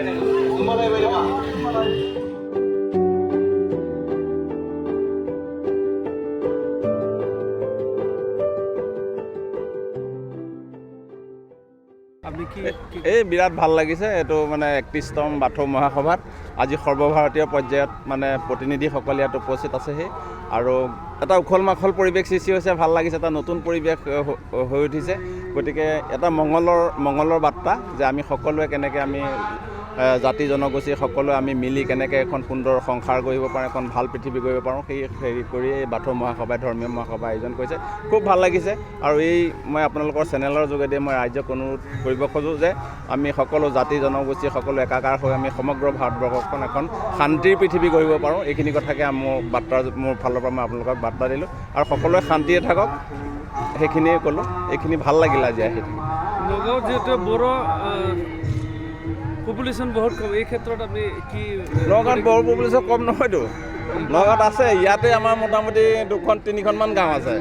এই বিৰাট ভাল লাগিছে। এইটো মানে 31তম বাথৌ মহাসভাত আজি সৰ্বভাৰতীয় পৰ্যায়ত মানে প্ৰতিনিধিসকল ইয়াত উপস্থিত আছেহি আৰু এটা উখল মাখল পৰিৱেশ সৃষ্টি হৈছে। ভাল লাগিছে, এটা নতুন পৰিৱেশ হৈ উঠিছে। গতিকে এটা মংগলৰ বাৰ্তা যে আমি সকলোৱে কেনেকৈ আমি জাতি জনগোষ্ঠী সকলোৱে আমি মিলি কেনেকৈ এখন সুন্দৰ সংসাৰ গঢ়িব পাৰোঁ, এখন ভাল পৃথিৱী গঢ়িব পাৰোঁ, সেই হেৰি কৰি এই বাথৌ মহাসভাই ধৰ্মীয় মহাসভা আয়োজন কৰিছে। খুব ভাল লাগিছে আৰু মই আপোনালোকৰ চেনেলৰ যোগেদি মই ৰাইজক অনুৰোধ কৰিব খোজোঁ যে আমি সকলো জাতি জনগোষ্ঠী সকলো একাকাৰ হৈ আমি সমগ্ৰ ভাৰতবৰ্ষখন এখন শান্তিৰ পৃথিৱী গঢ়িব পাৰোঁ। এইখিনি কথাকে মোৰ ফালৰ পৰা মই আপোনালোকক বাৰ্তা দিলোঁ আৰু সকলোৱে শান্তিয়ে থাকক, সেইখিনিয়ে ক'লোঁ। এইখিনি ভাল লাগিল আজি আহি। নগাঁৱত যিহেতু বড়ো পপুলেশ্যন বহুত কম, এই ক্ষেত্ৰত আমি কি? নগাঁৱত বড়ো পপুলেশ্যন কম নহয়তো, নগাঁৱত আছে। ইয়াতে আমাৰ মোটামুটি 2-3খনমান গাঁও আছে,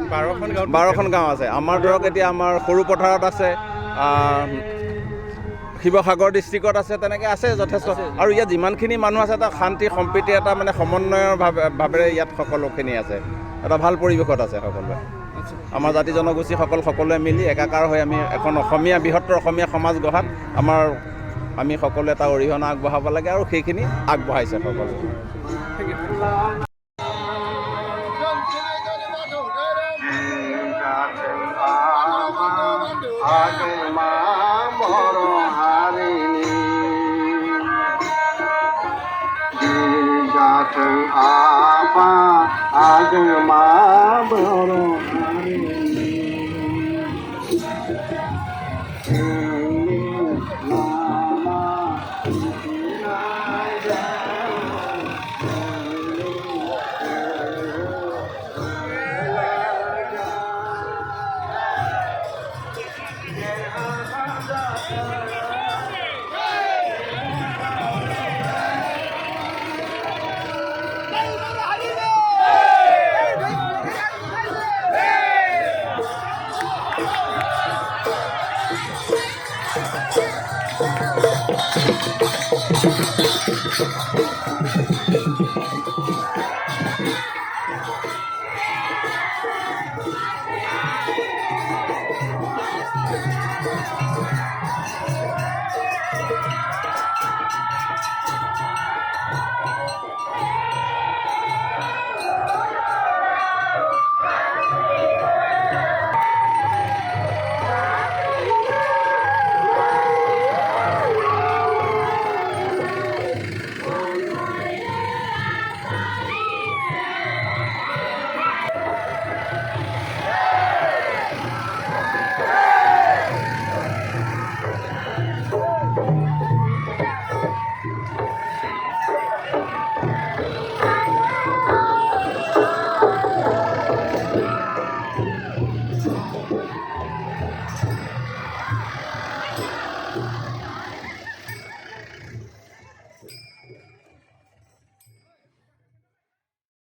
12খন গাঁও আছে। আমাৰ ধৰক এতিয়া আমাৰ সৰু পথাৰত আছে, শিৱসাগৰ ডিষ্ট্ৰিক্টত আছে, তেনেকৈ আছে যথেষ্ট। আৰু ইয়াত যিমানখিনি মানুহ আছে এটা শান্তি সম্প্ৰীতি এটা মানে সমন্বয়ৰ ভাৱেৰে ইয়াত সকলোখিনি আছে, এটা ভাল পৰিৱেশত আছে সকলোৱে। আমাৰ জাতি জনগোষ্ঠীসকল সকলোৱে মিলি একাকাৰ হৈ আমি এখন বৃহত্তৰ অসমীয়া সমাজ গঢ়াত আমি সকলোৱে এটা অৰিহণা আগবঢ়াব লাগে আৰু সেইখিনি আগবঢ়াইছে সকলোৱে।